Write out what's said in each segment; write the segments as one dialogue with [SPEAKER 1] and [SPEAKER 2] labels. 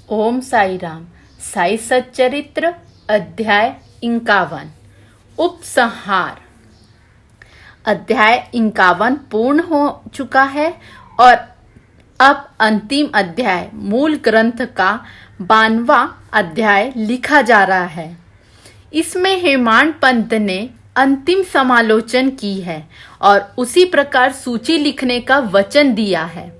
[SPEAKER 1] ओम साई राम। साई सच्चरित्र अध्याय 51 उपसंहार। अध्याय 51 पूर्ण हो चुका है और अब अंतिम अध्याय मूल ग्रंथ का 92वां अध्याय लिखा जा रहा है। इसमें हेमाड पंत ने अंतिम समालोचन की है और उसी प्रकार सूची लिखने का वचन दिया है।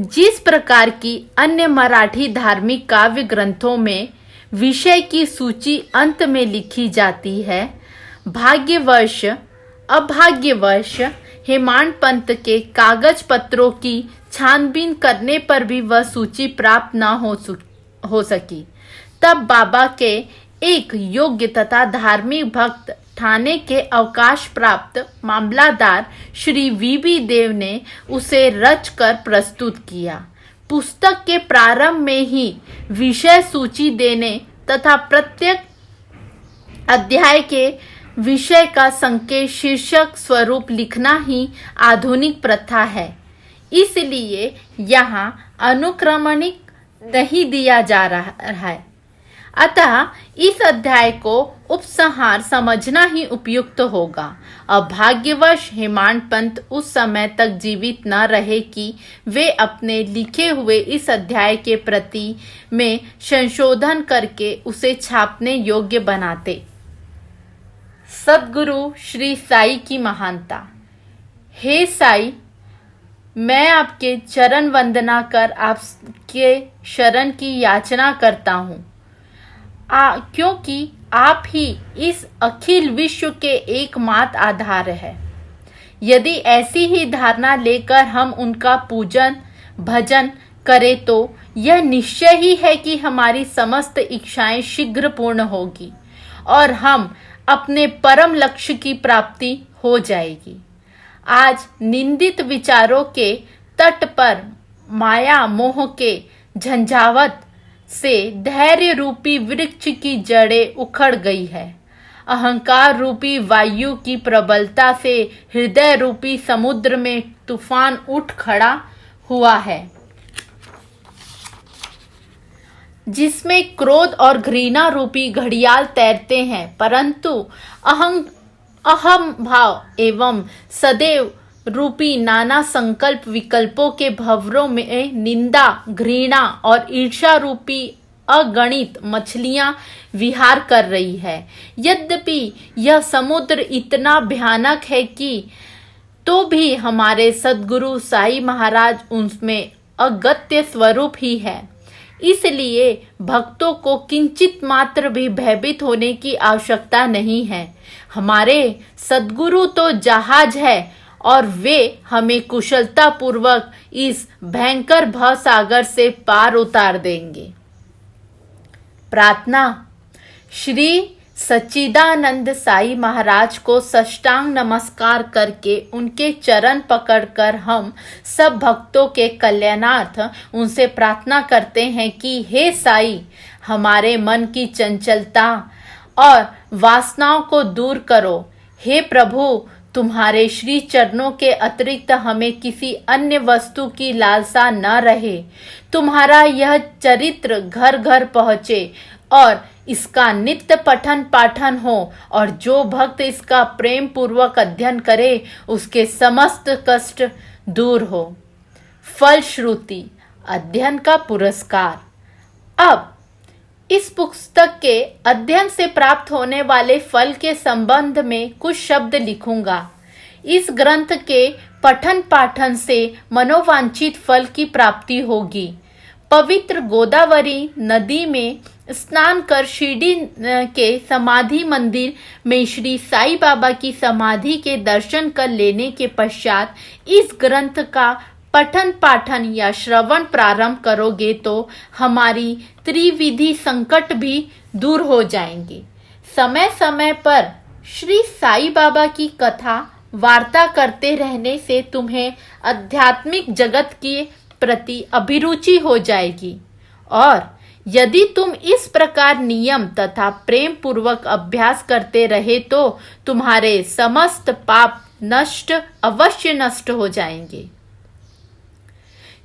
[SPEAKER 1] जिस प्रकार की अन्य मराठी धार्मिक काव्य ग्रंथों में विषय की सूची अंत में लिखी जाती है, भाग्यवश अभाग्यवश हेमाड पंत के कागज पत्रों की छानबीन करने पर भी वह सूची प्राप्त न हो सकी। तब बाबा के एक योग्य तथा धार्मिक भक्त ठाणे के अवकाश प्राप्त मामलादार श्री वीबी देव ने उसे रचकर प्रस्तुत किया। पुस्तक के प्रारंभ में ही विषय सूची देने तथा प्रत्येक अध्याय के विषय का संकेत शीर्षक स्वरूप लिखना ही आधुनिक प्रथा है, इसलिए यहाँ अनुक्रमणिक नहीं दिया जा रहा है। अतः इस अध्याय को उपसंहार समझना ही उपयुक्त होगा। अभाग्यवश हेमाड पंत उस समय तक जीवित न रहे कि वे अपने लिखे हुए इस अध्याय के प्रति में संशोधन करके उसे छापने योग्य बनाते। सद्गुरु श्री साई की महानता। हे साई, मैं आपके चरण वंदना कर आपके शरण की याचना करता हूँ, क्योंकि आप ही इस अखिल विश्व के एकमात्र आधार है। यदि ऐसी ही धारणा लेकर हम उनका पूजन भजन करें तो यह निश्चय ही है कि हमारी समस्त इच्छाएं शीघ्र पूर्ण होगी और हम अपने परम लक्ष्य की प्राप्ति हो जाएगी। आज निंदित विचारों के तट पर माया मोह के झंझावत से धैर्य रूपी वृक्ष की जड़ें उखड़ गई है। अहंकार रूपी वायु की प्रबलता से हृदय रूपी समुद्र में तूफान उठ खड़ा हुआ है, जिसमें क्रोध और घृणा रूपी घड़ियाल तैरते हैं, परंतु अहम भाव एवं सदैव रूपी नाना संकल्प विकल्पों के भंवरों में निंदा घृणा और ईर्ष्या रूपी अगणित मछलियां विहार कर रही है। यद्यपि यह समुद्र इतना भयानक है कि तो भी हमारे सद्गुरु साई महाराज उनमें अगत्य स्वरूप ही है, इसलिए भक्तों को किंचित मात्र भी भयभीत होने की आवश्यकता नहीं है। हमारे सद्गुरु तो जहाज है और वे हमें कुशलता पूर्वक इस भयंकर भव सागर से पार उतार देंगे। प्रार्थना। श्री सच्चिदानंद साई महाराज को साष्टांग नमस्कार करके उनके चरण पकड़कर हम सब भक्तों के कल्याणार्थ उनसे प्रार्थना करते हैं कि हे साई, हमारे मन की चंचलता और वासनाओं को दूर करो। हे प्रभु, तुम्हारे श्री चरणों के अतिरिक्त हमें किसी अन्य वस्तु की लालसा न रहे। तुम्हारा यह चरित्र घर घर पहुँचे और इसका नित्य पठन पाठन हो और जो भक्त इसका प्रेम पूर्वक अध्ययन करे उसके समस्त कष्ट दूर हो। फलश्रुति अध्ययन का पुरस्कार। अब इस पुस्तक के अध्ययन से प्राप्त होने वाले फल के संबंध में कुछ शब्द लिखूंगा। इस ग्रंथ के पठन पाठन से मनोवांछित फल की प्राप्ति होगी। पवित्र गोदावरी नदी में स्नान कर शिरडी के समाधि मंदिर में श्री साई बाबा की समाधि के दर्शन कर लेने के पश्चात इस ग्रंथ का पठन पाठन या श्रवण प्रारंभ करोगे तो हमारी त्रिविधि संकट भी दूर हो जाएंगे। समय समय पर श्री साई बाबा की कथा वार्ता करते रहने से तुम्हें आध्यात्मिक जगत के प्रति अभिरुचि हो जाएगी और यदि तुम इस प्रकार नियम तथा प्रेम पूर्वक अभ्यास करते रहे तो तुम्हारे समस्त पाप अवश्य नष्ट हो जाएंगे।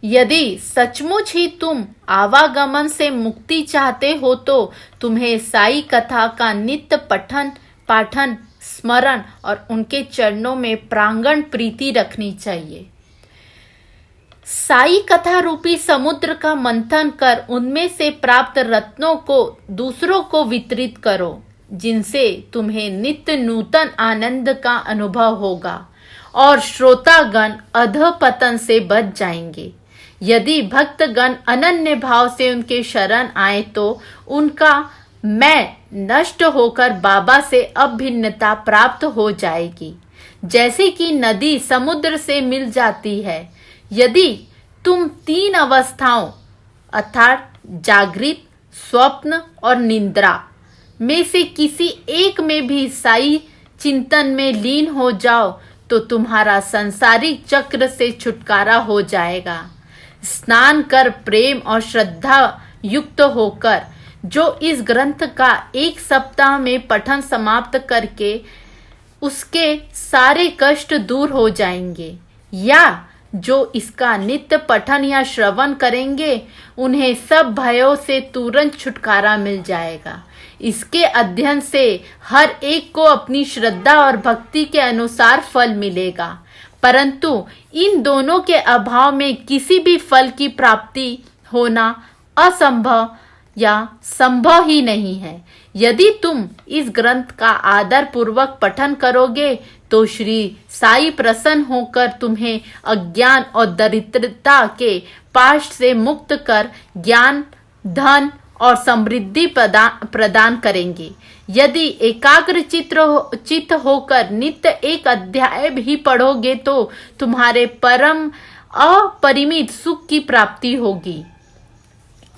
[SPEAKER 1] यदि सचमुच ही तुम आवागमन से मुक्ति चाहते हो तो तुम्हें साई कथा का नित्य पठन पाठन स्मरण और उनके चरणों में प्रांगण प्रीति रखनी चाहिए। साई कथा रूपी समुद्र का मंथन कर उनमें से प्राप्त रत्नों को दूसरों को वितरित करो, जिनसे तुम्हें नित्य नूतन आनंद का अनुभव होगा और श्रोतागण अधपतन से बच जाएंगे। यदि भक्तगण अनन्य भाव से उनके शरण आए तो उनका मैं नष्ट होकर बाबा से अभिन्नता प्राप्त हो जाएगी, जैसे कि नदी समुद्र से मिल जाती है। यदि तुम 3 अवस्थाओं अर्थात जागृत, स्वप्न और निद्रा में से किसी एक में भी साई चिंतन में लीन हो जाओ तो तुम्हारा सांसारिक चक्र से छुटकारा हो जाएगा। स्नान कर प्रेम और श्रद्धा युक्त होकर जो इस ग्रंथ का 1 सप्ताह में पठन समाप्त करके उसके सारे कष्ट दूर हो जाएंगे, या जो इसका नित्य पठन या श्रवण करेंगे उन्हें सब भयों से तुरंत छुटकारा मिल जाएगा। इसके अध्ययन से हर एक को अपनी श्रद्धा और भक्ति के अनुसार फल मिलेगा, परंतु इन दोनों के अभाव में किसी भी फल की प्राप्ति होना असंभव या संभव ही नहीं है। यदि तुम इस ग्रंथ का आदर पूर्वक पठन करोगे तो श्री साई प्रसन्न होकर तुम्हें अज्ञान और दरिद्रता के पाश से मुक्त कर ज्ञान, धन और समृद्धि प्रदान करेंगे। यदि एकाग्र चित्त होकर नित्य एक अध्याय भी पढ़ोगे तो तुम्हारे परम अपरिमित सुख की प्राप्ति होगी।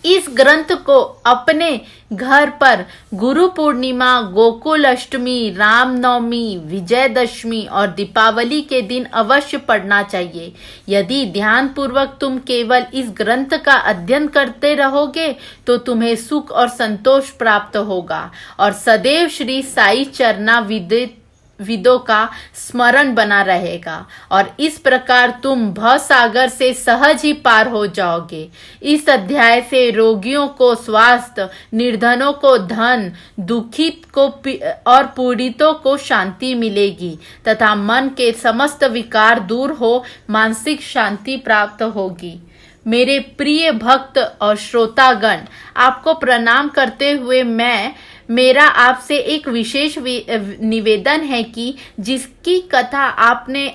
[SPEAKER 1] इस ग्रंथ को अपने घर पर गुरु पूर्णिमा, गोकुल अष्टमी, रामनवमी, विजयदशमी और दीपावली के दिन अवश्य पढ़ना चाहिए। यदि ध्यान पूर्वक तुम केवल इस ग्रंथ का अध्ययन करते रहोगे तो तुम्हें सुख और संतोष प्राप्त होगा और सदैव श्री साई चरना विदों का स्मरण बना रहेगा और इस प्रकार तुम भव सागर से सहज ही पार हो जाओगे। इस अध्याय से रोगियों को स्वास्थ्य, निर्धनों को धन, दुखित को और पीड़ितों को शांति मिलेगी तथा मन के समस्त विकार दूर हो मानसिक शांति प्राप्त होगी। मेरे प्रिय भक्त और श्रोतागण, आपको प्रणाम करते हुए मेरा आपसे एक विशेष निवेदन है कि जिसकी कथा आपने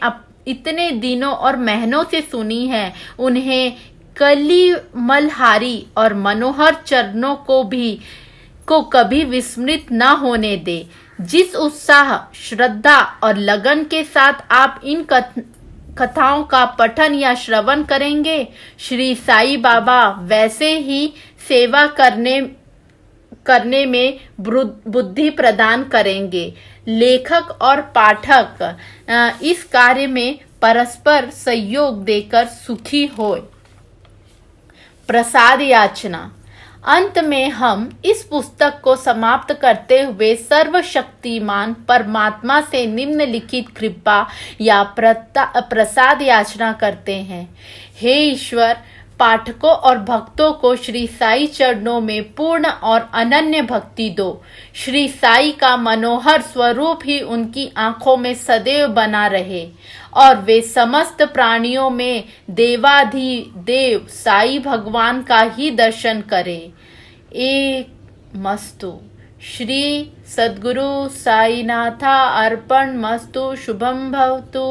[SPEAKER 1] इतने दिनों और महीनों से सुनी है उन्हें कलिमलहारी और मनोहर चरणों को कभी विस्मृत न होने दे। जिस उत्साह, श्रद्धा और लगन के साथ आप इन कथाओं का पठन या श्रवण करेंगे, श्री साई बाबा वैसे ही सेवा करने में बुद्धि प्रदान करेंगे। लेखक और पाठक इस कार्य में परस्पर सहयोग देकर सुखी होए। प्रसाद याचना। अंत में हम इस पुस्तक को समाप्त करते हुए सर्वशक्तिमान परमात्मा से निम्नलिखित कृपा या प्रसाद याचना करते हैं। हे ईश्वर, पाठकों और भक्तों को श्री साई चरणों में पूर्ण और अनन्य भक्ति दो। श्री साई का मनोहर स्वरूप ही उनकी आंखों में सदैव बना रहे और वे समस्त प्राणियों में देवाधिदेव साई भगवान का ही दर्शन करें। एक मस्तु। श्री सद्गुरु साईनाथा अर्पण मस्तु। शुभम भवतु।